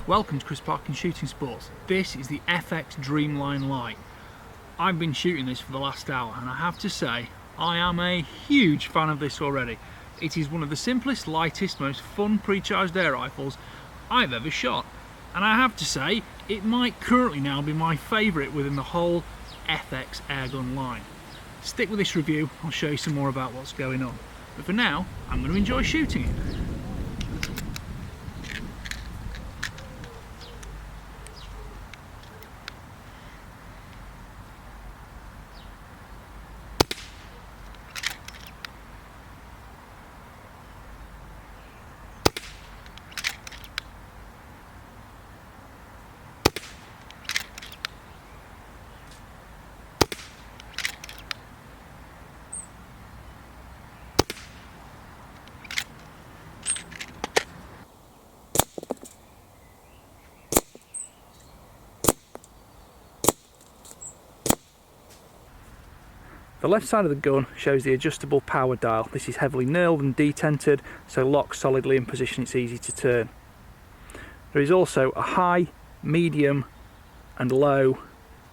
Welcome to Chris Parkin Shooting Sports. This is the FX Dreamline Lite. I've been shooting this for the last hour and I have to say I am a huge fan of this already. It is one of the simplest, lightest, most fun pre-charged air rifles I've ever shot. And I have to say it might currently now be my favourite within the whole FX airgun line. Stick with this review, I'll show you some more about what's going on. But for now, I'm going to enjoy shooting it. The left side of the gun shows the adjustable power dial. This is heavily knurled and detented, so locks solidly in position, it's easy to turn. There is also a high, medium and low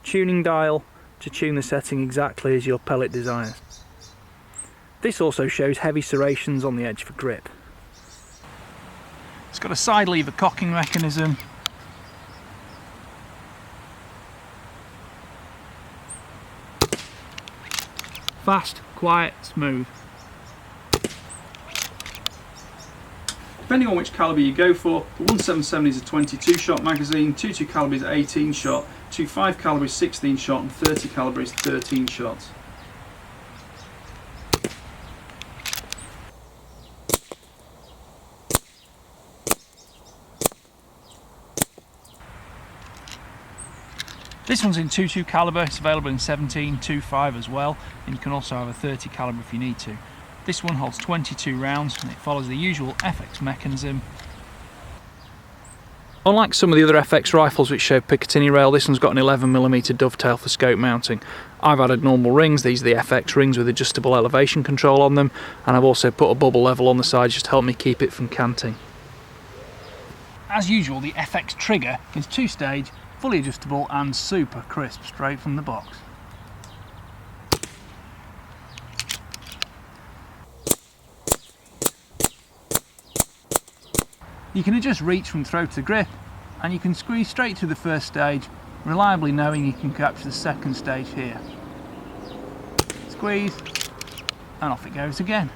tuning dial to tune the setting exactly as your pellet desires. This also shows heavy serrations on the edge for grip. It's got a side lever cocking mechanism. Fast, quiet, smooth. Depending on which calibre you go for, the 177 is a 22 shot magazine, 22 calibre is 18 shot, 25 calibre is 16 shot and 30 calibre is 13 shots. This one's in 22 calibre, it's available in 17, 2.5 as well, and you can also have a 30 calibre if you need to. This one holds 22 rounds and it follows the usual FX mechanism. Unlike some of the other FX rifles which show Picatinny rail, this one's got an 11mm dovetail for scope mounting. I've added normal rings, these are the FX rings with adjustable elevation control on them, and I've also put a bubble level on the side just to help me keep it from canting. As usual, the FX trigger is two-stage, fully adjustable and super crisp straight from the box. You can adjust reach from throw to grip and you can squeeze straight through the first stage, reliably knowing you can capture the second stage here. Squeeze and off it goes again.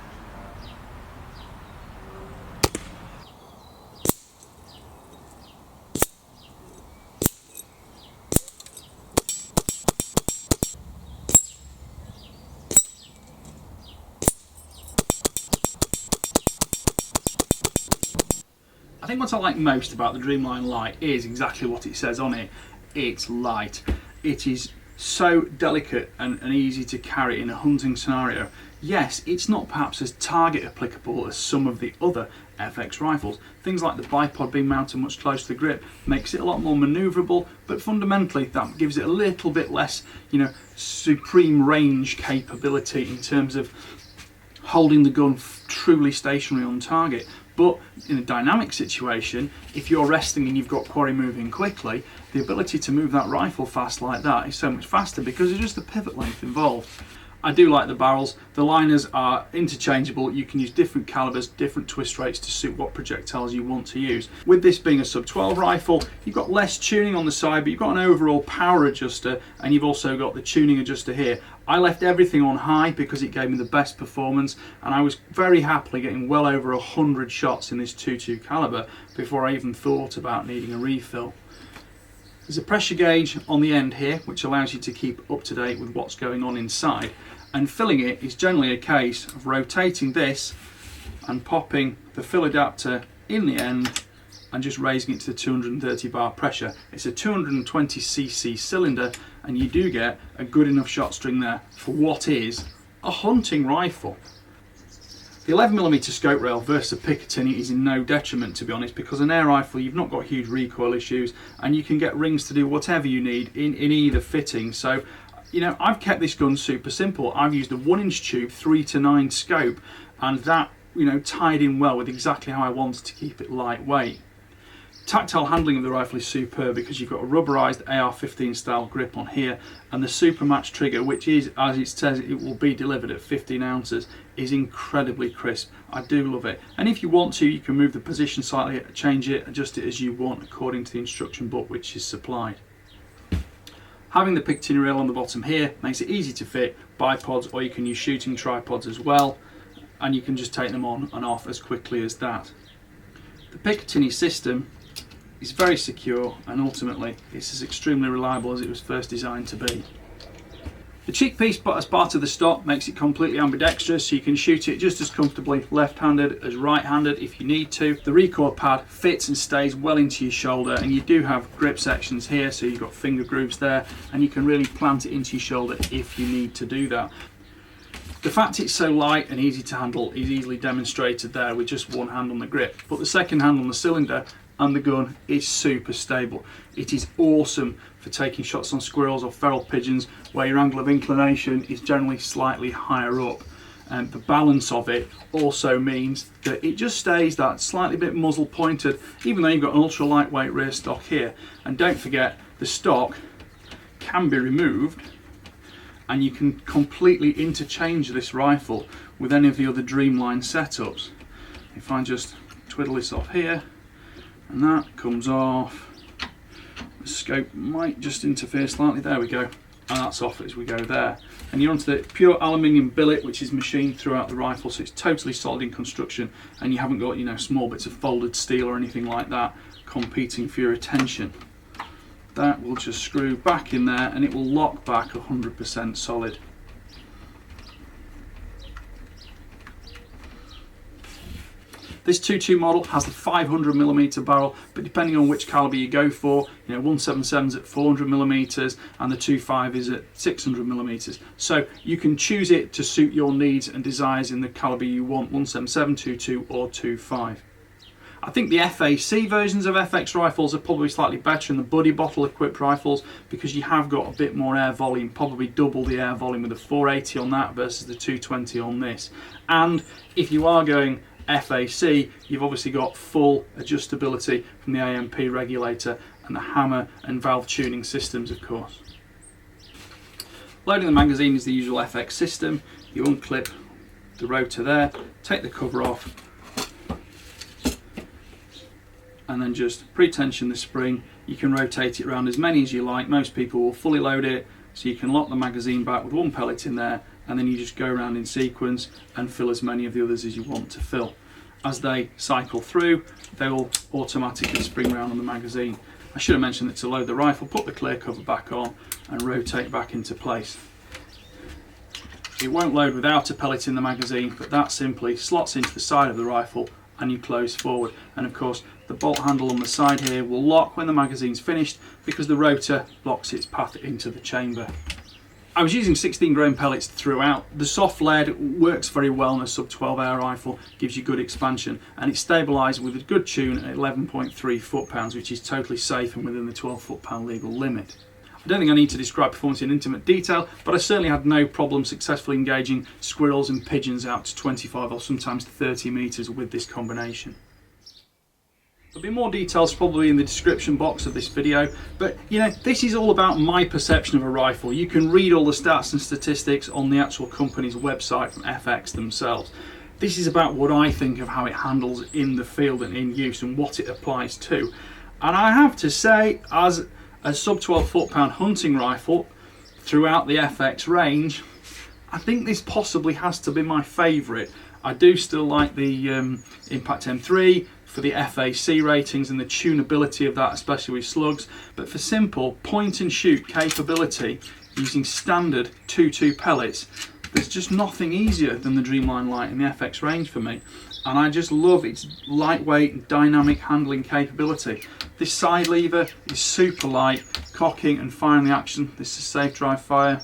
I think what I like most about the Dreamline Lite is exactly what it says on it. It's light. It is so delicate and easy to carry in a hunting scenario. Yes, it's not perhaps as target applicable as some of the other FX rifles. Things like the bipod being mounted much closer to the grip makes it a lot more manoeuvrable, but fundamentally that gives it a little bit less, supreme range capability in terms of holding the gun truly stationary on target. But in a dynamic situation, if you're resting and you've got quarry moving quickly, the ability to move that rifle fast like that is so much faster because of just the pivot length involved. I do like the barrels. The liners are interchangeable. You can use different calibers, different twist rates to suit what projectiles you want to use. With this being a sub 12 rifle, you've got less tuning on the side, but you've got an overall power adjuster and you've also got the tuning adjuster here. I left everything on high because it gave me the best performance, and I was very happily getting well over 100 shots in this 22 caliber before I even thought about needing a refill. There's a pressure gauge on the end here which allows you to keep up to date with what's going on inside, and filling it is generally a case of rotating this and popping the fill adapter in the end and just raising it to the 230 bar pressure. It's a 220cc cylinder and you do get a good enough shot string there for what is a hunting rifle. The 11mm scope rail versus a Picatinny is in no detriment, to be honest, because an air rifle you've not got huge recoil issues and you can get rings to do whatever you need in either fitting. So I've kept this gun super simple. I've used a 1-inch tube 3:9 scope, and that tied in well with exactly how I wanted to keep it lightweight. Tactile handling of the rifle is superb because you've got a rubberized AR-15 style grip on here, and the Super Match trigger, which is, as it says it will be delivered at 15 ounces, is incredibly crisp. I do love it. And if you want to, you can move the position slightly, change it, adjust it as you want according to the instruction book which is supplied. Having the Picatinny rail on the bottom here makes it easy to fit bipods, or you can use shooting tripods as well, and you can just take them on and off as quickly as that. The Picatinny system is very secure, and ultimately it's as extremely reliable as it was first designed to be. The cheek piece as part of the stock makes it completely ambidextrous, so you can shoot it just as comfortably left-handed as right-handed if you need to. The recoil pad fits and stays well into your shoulder, and you do have grip sections here, so you've got finger grooves there, and you can really plant it into your shoulder if you need to do that. The fact it's so light and easy to handle is easily demonstrated there with just one hand on the grip, but the second hand on the cylinder and the gun is super stable. It is awesome for taking shots on squirrels or feral pigeons where your angle of inclination is generally slightly higher up. And the balance of it also means that it just stays that slightly bit muzzle pointed, even though you've got an ultra lightweight rear stock here. And don't forget, the stock can be removed and you can completely interchange this rifle with any of the other Dreamline setups. If I just twiddle this off here, and that comes off, the scope might just interfere slightly, there we go, and that's off as we go there. And you're onto the pure aluminium billet, which is machined throughout the rifle, so it's totally solid in construction, and you haven't got, you know, small bits of folded steel or anything like that competing for your attention. That will just screw back in there and it will lock back 100% solid. This 2.2 model has the 500mm barrel, but depending on which caliber you go for, you know, 177's at 400mm and the 2.5 is at 600mm. So you can choose it to suit your needs and desires in the caliber you want, 177, 2.2 or 2.5. I think the FAC versions of FX rifles are probably slightly better than the buddy bottle equipped rifles because you have got a bit more air volume, probably double the air volume with the 480 on that versus the 220 on this. And if you are going FAC, you've obviously got full adjustability from the AMP regulator and the hammer and valve tuning systems, of course. Loading the magazine is the usual FX system. You unclip the rotor there, take the cover off, and then just pre-tension the spring. You can rotate it around as many as you like. Most people will fully load it, so you can lock the magazine back with one pellet in there, and then you just go around in sequence and fill as many of the others as you want to fill. As they cycle through, they will automatically spring around on the magazine. I should have mentioned that to load the rifle, put the clear cover back on and rotate back into place. It won't load without a pellet in the magazine, but that simply slots into the side of the rifle and you close forward. And of course, the bolt handle on the side here will lock when the magazine's finished because the rotor blocks its path into the chamber. I was using 16 grain pellets throughout. The soft lead works very well on a sub 12 hour rifle, gives you good expansion, and it's stabilised with a good tune at 11.3 foot-pounds, which is totally safe and within the 12 foot-pound legal limit. I don't think I need to describe performance in intimate detail, but I certainly had no problem successfully engaging squirrels and pigeons out to 25 or sometimes 30 metres with this combination. There'll be more details probably in the description box of this video, but you know, this is all about my perception of a rifle. You can read all the stats and statistics on the actual company's website from FX themselves. This is about what I think of how it handles in the field and in use and what it applies to. And I have to say, as a sub 12 foot-pound hunting rifle throughout the FX range, I think this possibly has to be my favourite. I do still like the Impact M3 for the FAC ratings and the tunability of that, especially with slugs, but for simple point and shoot capability using standard 2.2 pellets, there's just nothing easier than the Dreamline Lite in the FX range for me. And I just love its lightweight and dynamic handling capability. This side lever is super light, cocking and firing the action. This is safe dry fire.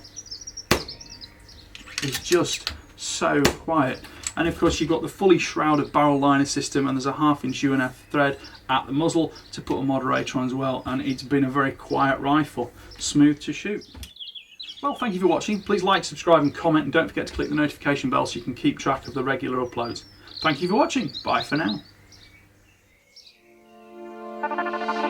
It's just so quiet. And of course you've got the fully shrouded barrel liner system, and there's a 1/2 inch UNF thread at the muzzle to put a moderator on as well, and it's been a very quiet rifle, smooth to shoot. Well, thank you for watching. Please like, subscribe and comment, and don't forget to click the notification bell so you can keep track of the regular uploads. Thank you for watching. Bye for now. you.